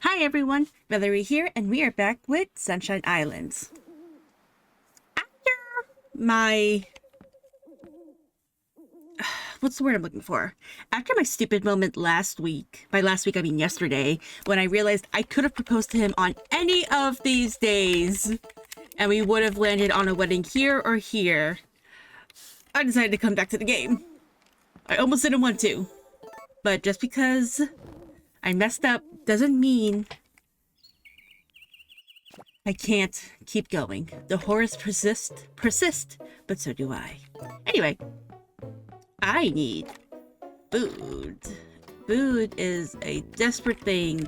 Hi everyone, Valerie here, and we are back with Sunshine Islands. After my... what's the word I'm looking for? After my stupid moment last week, by last week I mean yesterday, when I realized I could have proposed to him on any of these days, and we would have landed on a wedding here or here, I decided to come back to the game. I almost didn't want to, but just because I messed up doesn't mean I can't keep going. The horrors persist, but so do I. Anyway, I need food. Food is a desperate thing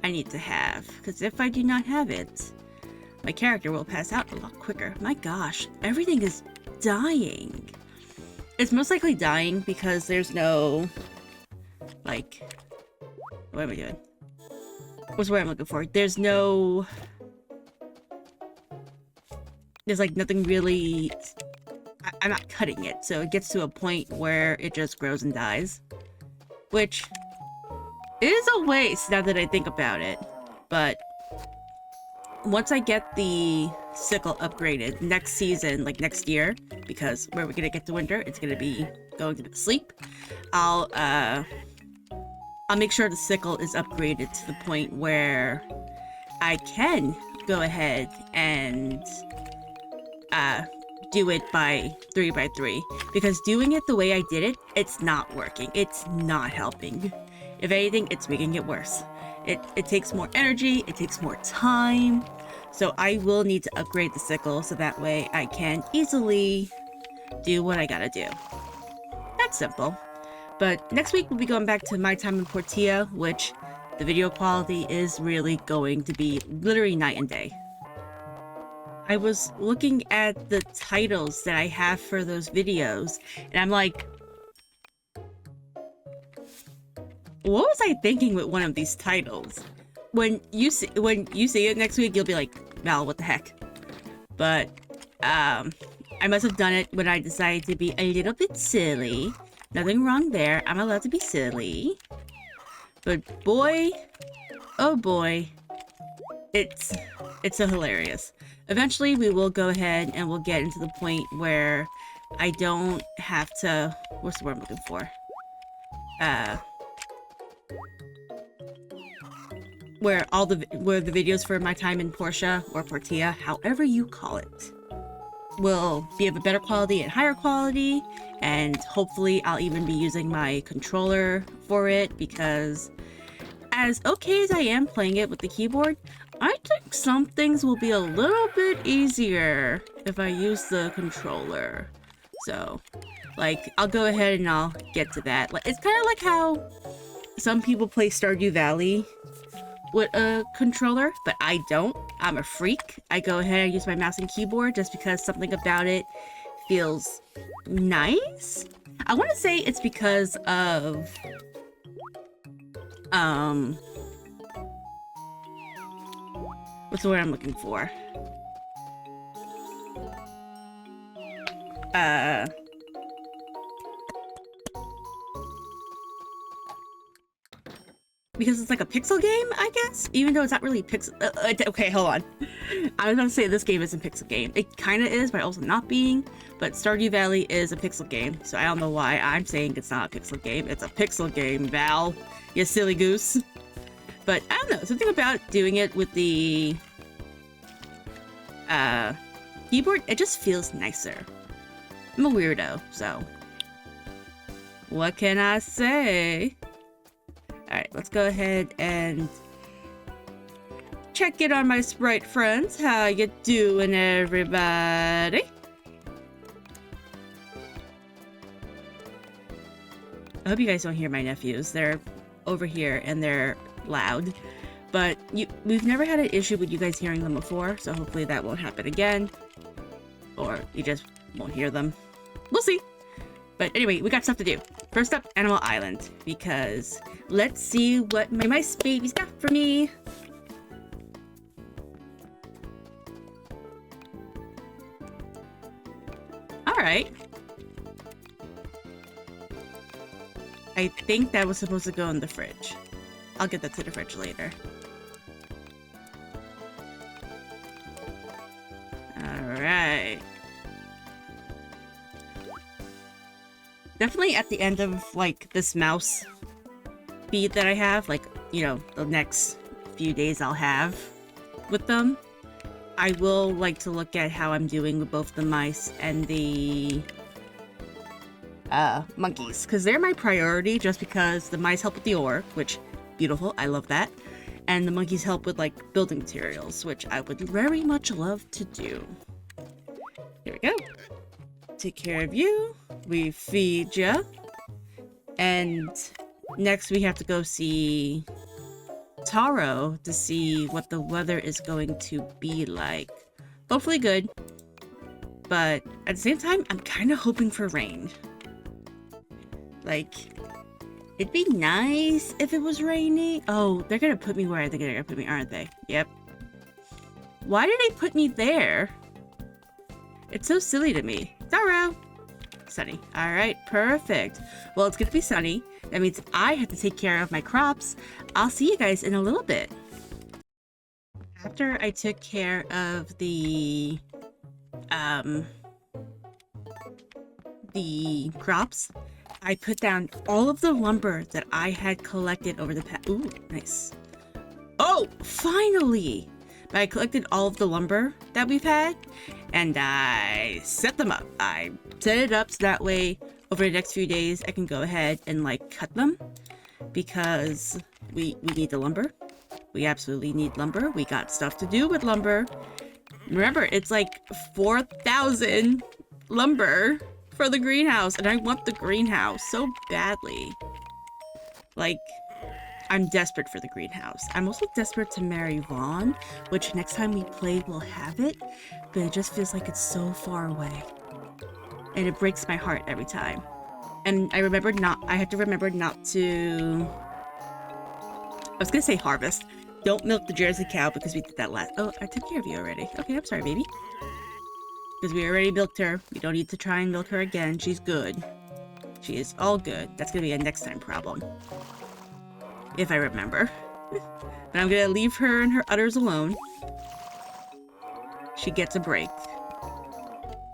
I need to have, because if I do not have it, my character will pass out a lot quicker. My gosh, everything is dying. It's most likely dying because there's no, like, what am I doing? What's the word I'm looking for? There's like nothing really, I'm not cutting it, so it gets to a point where it just grows and dies, which is a waste now that I think about it. But once I get the sickle upgraded next season, like next year, because where we're gonna get to winter, it's gonna be going to sleep, I'll make sure the sickle is upgraded to the point where I can go ahead and do it by 3x3, because doing it the way I did it, it's not working. It's not helping. If anything, it's making it worse. It takes more energy, it takes more time, so I will need to upgrade the sickle so that way I can easily do what I gotta do. That's simple. But next week we'll be going back to My Time in Portia, which the video quality is really going to be literally night and day. I was looking at the titles that I have for those videos, and I'm like, what was I thinking with one of these titles? When you see it next week, you'll be like, Val, what the heck? But I must have done it when I decided to be a little bit silly. Nothing wrong there. I'm allowed to be silly. But boy, oh boy, it's so hilarious. Eventually, we will go ahead and we'll get into the point where I don't have to... what's the word I'm looking for? Where the videos for My Time in Portia or Portia, however you call it, will be of a better quality and higher quality, and hopefully I'll even be using my controller for it, because as okay as I am playing it with the keyboard, I think some things will be a little bit easier if I use the controller. So, like, I'll go ahead and I'll get to that. Like, it's kind of like how some people play Stardew Valley with a controller, but I don't. I'm a freak. I go ahead and use my mouse and keyboard just because something about it feels nice. I want to say it's because of what's the word I'm looking for? Because it's like a pixel game, I guess? Even though it's not really pixel... okay, hold on. I was gonna say this game isn't a pixel game. It kind of is, but also not being. But Stardew Valley is a pixel game, so I don't know why I'm saying it's not a pixel game. It's a pixel game, Val. You silly goose. But I don't know, something about doing it with the keyboard, it just feels nicer. I'm a weirdo, so what can I say? Alright, let's go ahead and check in on my sprite friends. How you doing, everybody? I hope you guys don't hear my nephews. They're over here and they're loud. But we've never had an issue with you guys hearing them before, so hopefully that won't happen again. Or you just won't hear them. We'll see. But anyway, we got stuff to do. First up, Animal Island, because let's see what my mice baby's got for me. Alright. I think that was supposed to go in the fridge. I'll get that to the fridge later. Alright. Definitely at the end of, like, this mouse feed that I have, like, you know, the next few days I'll have with them, I will like to look at how I'm doing with both the mice and the monkeys, because they're my priority, just because the mice help with the ore, which, beautiful, I love that, and the monkeys help with, like, building materials, which I would very much love to do. Here we go. Take care of you. We feed you. And next we have to go see Taro to see what the weather is going to be like. Hopefully good. But at the same time, I'm kind of hoping for rain. Like, it'd be nice if it was raining. Oh, they're gonna put me where I think they're gonna put me, aren't they? Yep. Why did they put me there? It's so silly to me. Taro! Sunny. Alright, perfect. Well, it's gonna be sunny. That means I have to take care of my crops. I'll see you guys in a little bit. After I took care of the crops, I put down all of the lumber that I had collected over the past— ooh, nice. Oh, finally! But I collected all of the lumber that we've had, and I set them up. I set it up so that way over the next few days I can go ahead and, like, cut them, because we need the lumber. We absolutely need lumber. We got stuff to do with lumber. Remember, it's like 4,000 lumber for the greenhouse, and I want the greenhouse so badly. Like, I'm desperate for the greenhouse. I'm also desperate to marry Vaughn, which next time we play we'll have it, but it just feels like it's so far away. And it breaks my heart every time. And I have to remember not to— I was gonna say harvest. Don't milk the Jersey cow, because we did that last— oh, I took care of you already. Okay, I'm sorry, baby. Because we already milked her. We don't need to try and milk her again. She's good. She is all good. That's gonna be a next time problem. If I remember. But I'm gonna leave her and her udders alone. She gets a break.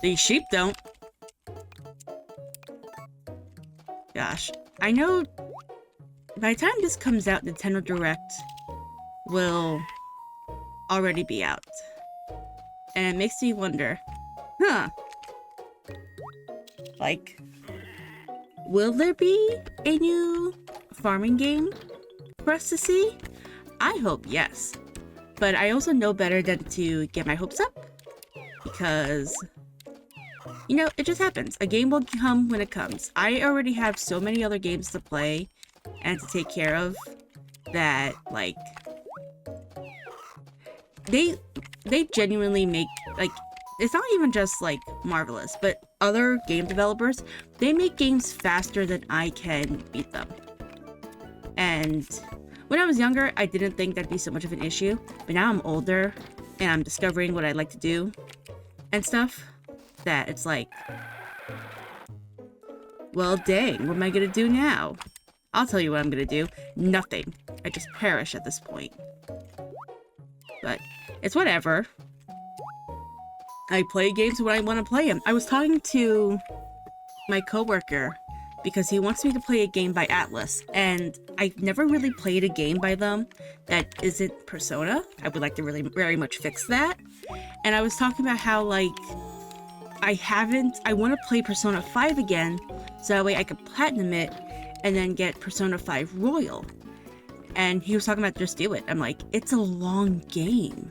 These sheep don't. Gosh. I know by the time this comes out, Nintendo Direct will already be out. And it makes me wonder, huh? Like, will there be a new farming game for us to see? I hope yes. But I also know better than to get my hopes up, because, you know, it just happens. A game will come when it comes. I already have so many other games to play and to take care of that, like, they genuinely make, like, it's not even just, like, Marvelous, but other game developers, they make games faster than I can beat them. And when I was younger, I didn't think that'd be so much of an issue, but now I'm older and I'm discovering what I like to do and stuff, that it's like, well, dang, what am I gonna do now? I'll tell you what I'm gonna do. Nothing. I just perish at this point. But it's whatever. I play games when I want to play them. I was talking to my coworker because he wants me to play a game by Atlas, and I've never really played a game by them that isn't Persona. I would like to really very much fix that. And I was talking about how, like, I want to play Persona 5 again, so that way I could platinum it and then get Persona 5 Royal. And he was talking about just do it. I'm like, it's a long game.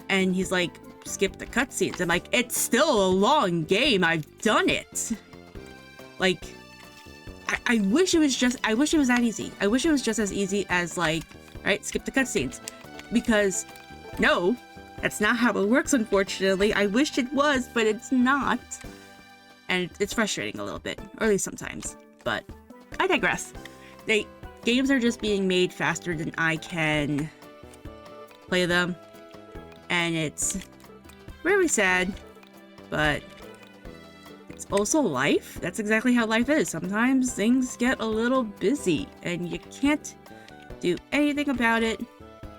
And he's like, skip the cutscenes. I'm like, it's still a long game. I've done it. Like, I wish it was that easy. I wish it was just as easy as, like, right, skip the cutscenes. Because, no, that's not how it works, unfortunately. I wish it was, but it's not. And it's frustrating a little bit, or at least sometimes. But I digress. Games are just being made faster than I can play them. And it's really sad, but it's also life. That's exactly how life is. Sometimes things get a little busy and you can't do anything about it,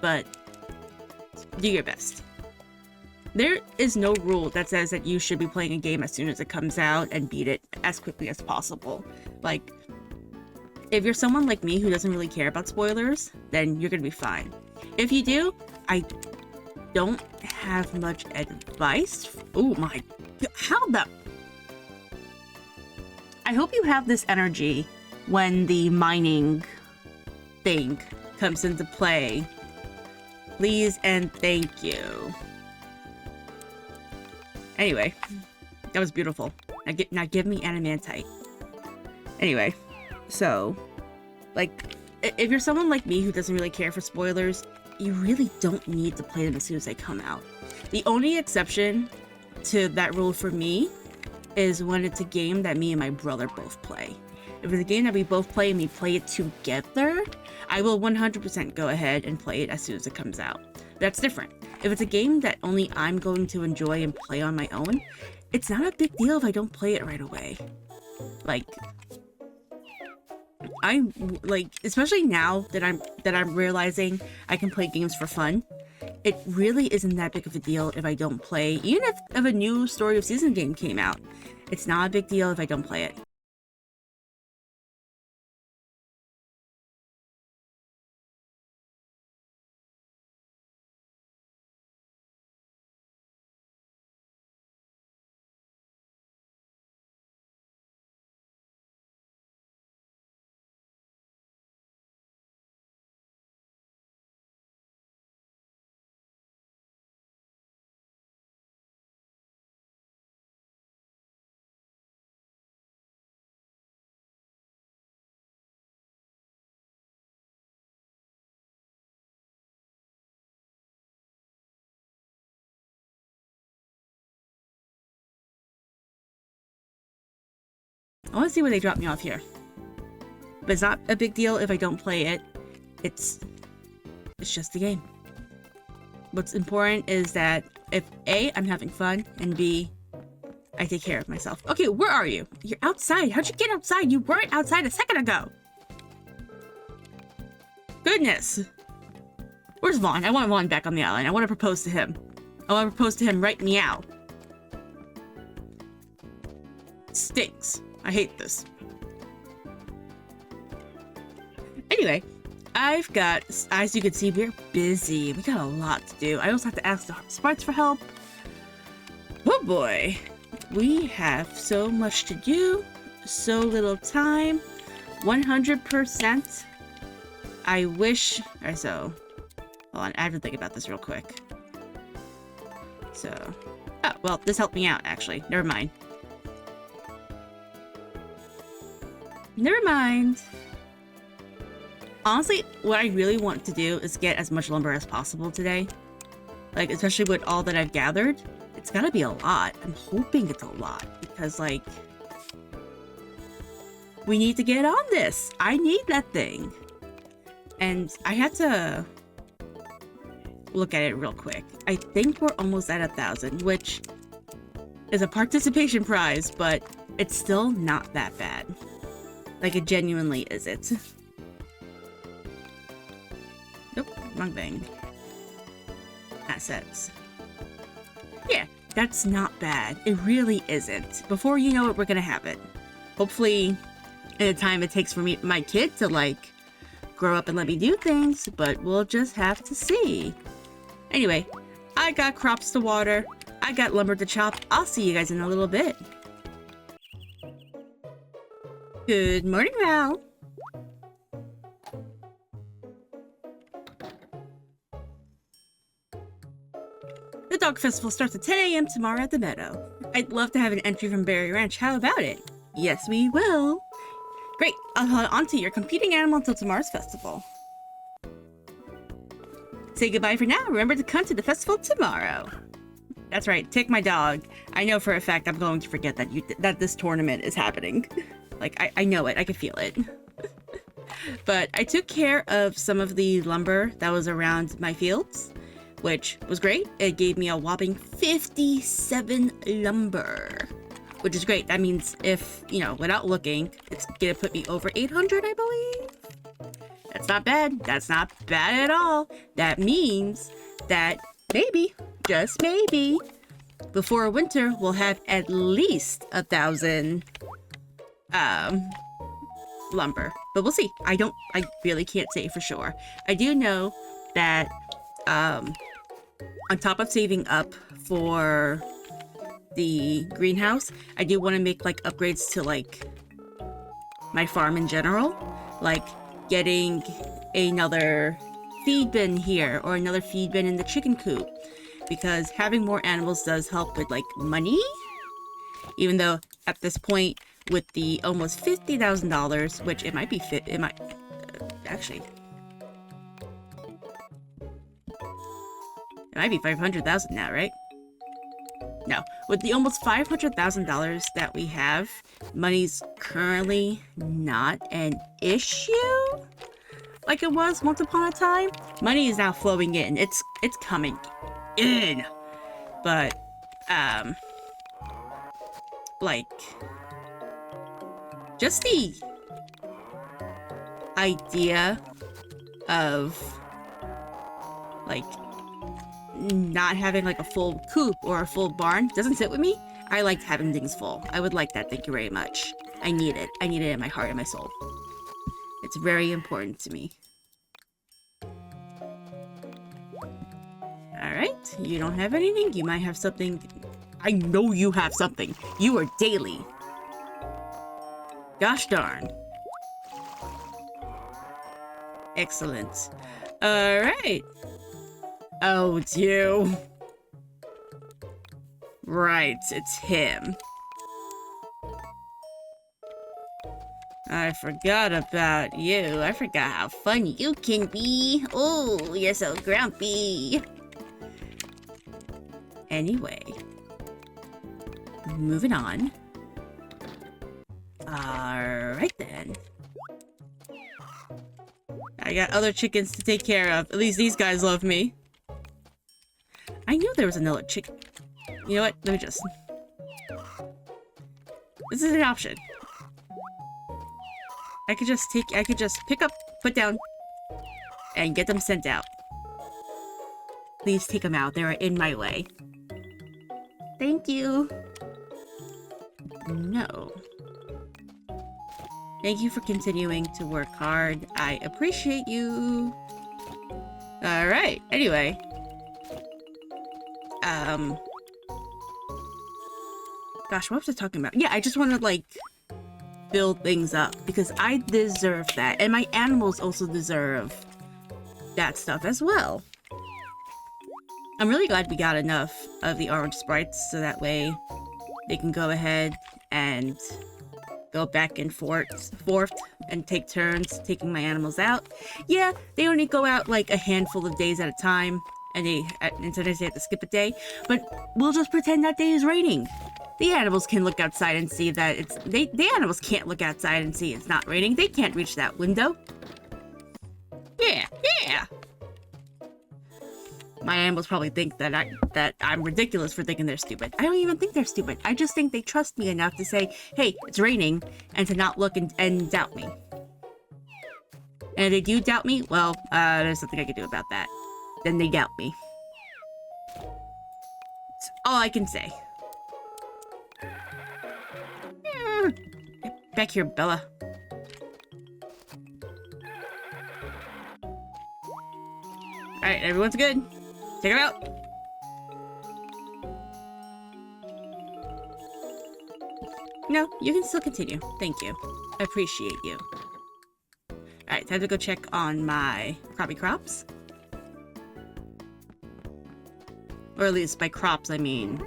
but do your best. There is no rule that says that you should be playing a game as soon as it comes out and beat it as quickly as possible. Like, if you're someone like me who doesn't really care about spoilers, then you're gonna be fine. If you do, I don't have much advice. Oh my god, how the... I hope you have this energy when the mining thing comes into play. Please and thank you. Anyway, that was beautiful. Now give me Adamantite. Anyway, so, like, if you're someone like me who doesn't really care for spoilers, you really don't need to play them as soon as they come out. The only exception to that rule for me is when it's a game that me and my brother both play. If it's a game that we both play and we play it together, I will 100% go ahead and play it as soon as it comes out. That's different. If it's a game that only I'm going to enjoy and play on my own, it's not a big deal if I don't play it right away. Like, especially now that I'm realizing I can play games for fun, it really isn't that big of a deal if I don't play. Even if a new Story of Season game came out, it's not a big deal if I don't play it. I want to see where they drop me off here. But it's not a big deal if I don't play it. It's just a game. What's important is that if A, I'm having fun, and B, I take care of myself. Okay, where are you? You're outside. How'd you get outside? You weren't outside a second ago. Goodness. Where's Vaughn? I want Vaughn back on the island. I want to propose to him. I want to propose to him right meow. Stinks. I hate this. Anyway, I've got, as you can see, we're busy. We got a lot to do. I also have to ask the Sparts for help. Oh boy. We have so much to do. So little time. 100%. I wish, or so. Hold on, I have to think about this real quick. So, oh, well, this helped me out, actually. Never mind. Never mind. Honestly, what I really want to do is get as much lumber as possible today. Like, especially with all that I've gathered. It's gotta be a lot. I'm hoping it's a lot. Because, like, we need to get on this. I need that thing. And I had to look at it real quick. I think we're almost at 1,000, which is a participation prize, but it's still not that bad. Like, it genuinely isn't. Nope, wrong thing. Assets. Yeah, that's not bad. It really isn't. Before you know it, we're gonna have it. Hopefully, in the time it takes for my kid to, like, grow up and let me do things, but we'll just have to see. Anyway, I got crops to water. I got lumber to chop. I'll see you guys in a little bit. Good morning, Val. The Dog Festival starts at 10 a.m. tomorrow at the Meadow. I'd love to have an entry from Berry Ranch. How about it? Yes, we will. Great. I'll hold on to your competing animal until tomorrow's festival. Say goodbye for now. Remember to come to the festival tomorrow. That's right. Take my dog. I know for a fact I'm going to forget that this tournament is happening. Like, I know it. I can feel it. But I took care of some of the lumber that was around my fields, which was great. It gave me a whopping 57 lumber, which is great. That means if, you know, without looking, it's gonna put me over 800, I believe. That's not bad. That's not bad at all. That means that maybe, just maybe, before winter, we'll have at least 1,000 lumber. But we'll see. I really can't say for sure. I do know that on top of saving up for the greenhouse, I do want to make like upgrades to like my farm in general, like getting another feed bin here or another feed bin in the chicken coop, because having more animals does help with like money, even though at this point with the almost $50,000, which it might be actually it might be 500,000 now, right? No, with the almost $500,000 that we have, money's currently not an issue like it was once upon a time. Money is now flowing in. It's coming in. But like just the idea of like not having like a full coop or a full barn doesn't sit with me. I like having things full. I would like that. Thank you very much. I need it. I need it in my heart and my soul. It's very important to me. Alright, you don't have anything. You might have something. I know you have something. You are daily. Gosh darn. Excellent. Alright. Oh, it's you. Right, it's him. I forgot about you. I forgot how fun you can be. Oh, you're so grumpy. Anyway. Moving on. Alright then. I got other chickens to take care of. At least these guys love me. I knew there was another chicken. You know what? Let me just... This is an option. I could just pick up, put down, and get them sent out. Please take them out. They are in my way. Thank you. No. Thank you for continuing to work hard. I appreciate you. Alright, anyway. Gosh, what was I talking about? Yeah, I just want to, like, build things up, because I deserve that. And my animals also deserve that stuff as well. I'm really glad we got enough of the orange sprites, so that way they can go ahead and go back and forth and take turns taking my animals out. Yeah, they only go out like a handful of days at a time, and sometimes they have to skip a day, but we'll just pretend that day is raining. The animals can look outside and see that it's... The animals can't look outside and see it's not raining. They can't reach that window. Yeah, yeah! My animals probably think that I'm ridiculous for thinking they're stupid. I don't even think they're stupid. I just think they trust me enough to say, hey, it's raining, and to not look and doubt me. And if they do doubt me, well, there's nothing I can do about that. Then they doubt me. That's all I can say. Get back here, Bella. Alright, everyone's good. Take it out. No, you can still continue. Thank you. I appreciate you. Alright, time to go check on my crappy crops. Or at least by crops, I mean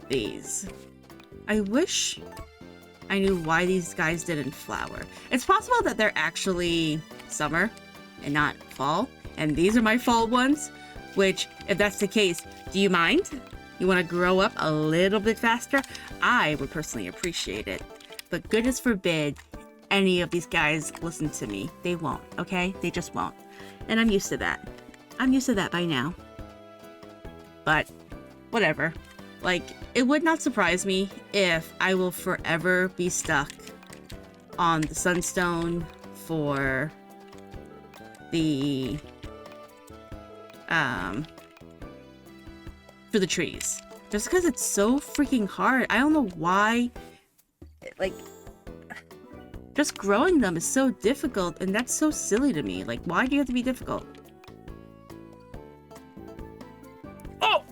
these. I wish I knew why these guys didn't flower. It's possible that they're actually summer and not fall, and these are my fall ones, which, if that's the case, do you mind? You want to grow up a little bit faster? I would personally appreciate it. But goodness forbid any of these guys listen to me. They won't, okay? They just won't. And I'm used to that. I'm used to that by now. But, whatever. Like, it would not surprise me if I will forever be stuck on the Sunstone for the trees. Just because it's so freaking hard. I don't know why, like, just growing them is so difficult, and that's so silly to me. Like, why do you have to be difficult? Oh!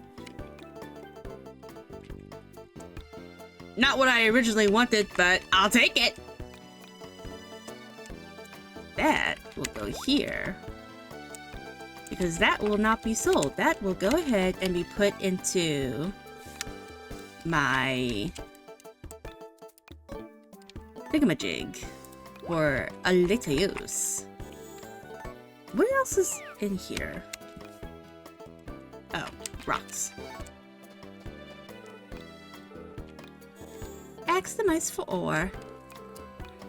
Not what I originally wanted, but I'll take it! That will go here. Because that will not be sold. That will go ahead and be put into my thingamajig for a later use. What else is in here? Oh, rocks. Axe the mice for ore.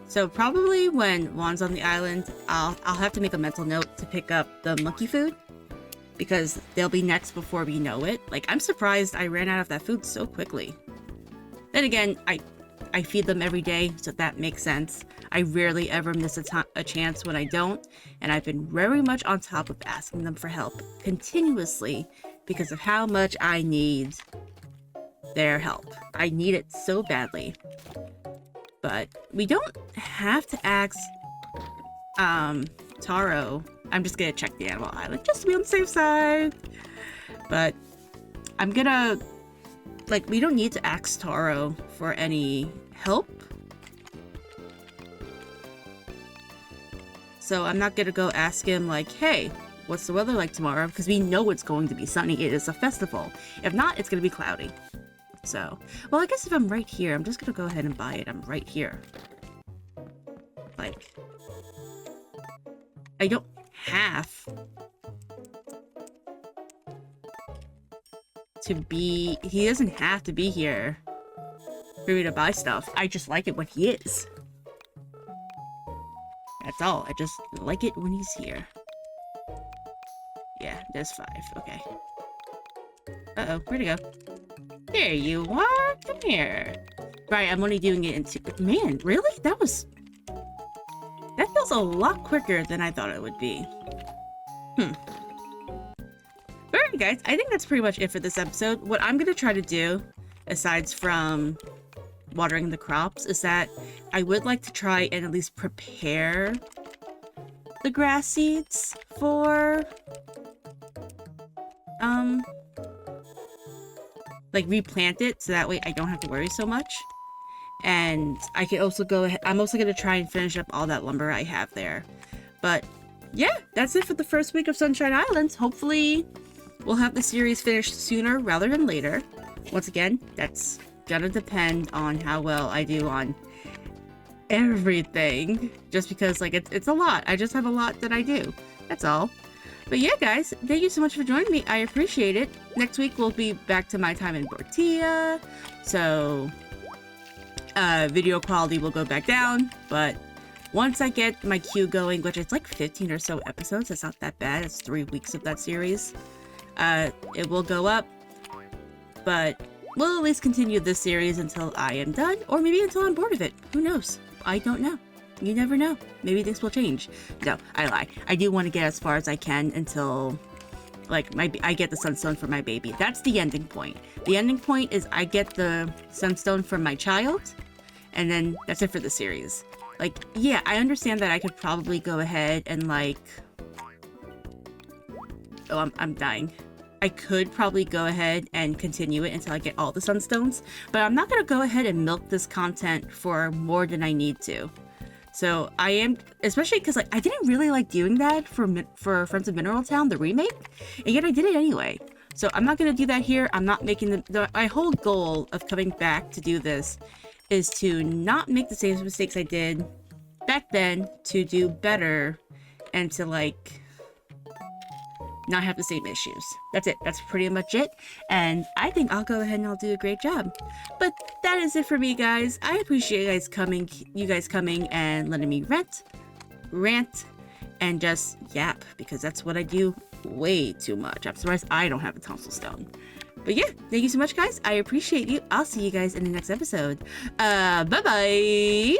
So probably when Juan's on the island, I'll have to make a mental note to pick up the monkey food, because they'll be next before we know it. Like, I'm surprised I ran out of that food so quickly. Then again, I feed them every day, so that makes sense. I rarely ever miss a chance when I don't, and I've been very much on top of asking them for help continuously because of how much I need their help. I need it so badly. But we don't have to ask Taro. I'm just gonna check the animal island just to be on the safe side. But I'm gonna, like, we don't need to ask Taro for any help. So I'm not gonna go ask him like, hey, what's the weather like tomorrow? Because we know it's going to be sunny. It is a festival. If not, it's gonna be cloudy. So, well, I guess if I'm right here, I'm just gonna go ahead and buy it. I'm right here. Like, I don't have to be, he doesn't have to be here for me to buy stuff. I just like it when he is. That's all. I just like it when he's here. Yeah, there's 5. Okay. Uh-oh, where'd he go? There you are. Come here. Right, I'm only doing it in 2. Man, really? That feels a lot quicker than I thought it would be. Alright, guys. I think that's pretty much it for this episode. What I'm going to try to do, aside from watering the crops, is that I would like to try and at least prepare the grass seeds for like replant it, so that way I don't have to worry so much. And I can also go ahead, I'm also going to try and finish up all that lumber I have there. But yeah, that's it for the first week of Sunshine Islands. Hopefully we'll have the series finished sooner rather than later. Once again, that's gonna depend on how well I do on everything, just because, like, it's a lot. I just have a lot that I do. That's all. But yeah, guys, thank you so much for joining me. I appreciate it. Next week, we'll be back to my time in Portia. So, video quality will go back down. But once I get my queue going, which is like 15 or so episodes, it's not that bad. It's 3 weeks of that series. It will go up. But we'll at least continue this series until I am done. Or maybe until I'm bored of it. Who knows? I don't know. You never know. Maybe things will change. No, I lie. I do want to get as far as I can until, like, I get the sunstone for my baby. That's the ending point. The ending point is I get the sunstone from my child, and then that's it for the series. Like, yeah, I understand that I could probably go ahead and, like... Oh, I'm dying. I could probably go ahead and continue it until I get all the sunstones, but I'm not going to go ahead and milk this content for more than I need to. So I am, especially because, like, I didn't really like doing that for Friends of Mineral Town, the remake, and yet I did it anyway. So I'm not going to do that here. I'm not making my whole goal of coming back to do this is to not make the same mistakes I did back then, to do better, and to, like, not have the same issues. That's it. That's pretty much it. And I think I'll go ahead and I'll do a great job. But that is it for me, guys. I appreciate you guys coming and letting me rant, and just yap, because that's what I do way too much. I'm surprised I don't have a tonsil stone. But yeah, thank you so much, guys. I appreciate you. I'll see you guys in the next episode. Bye-bye!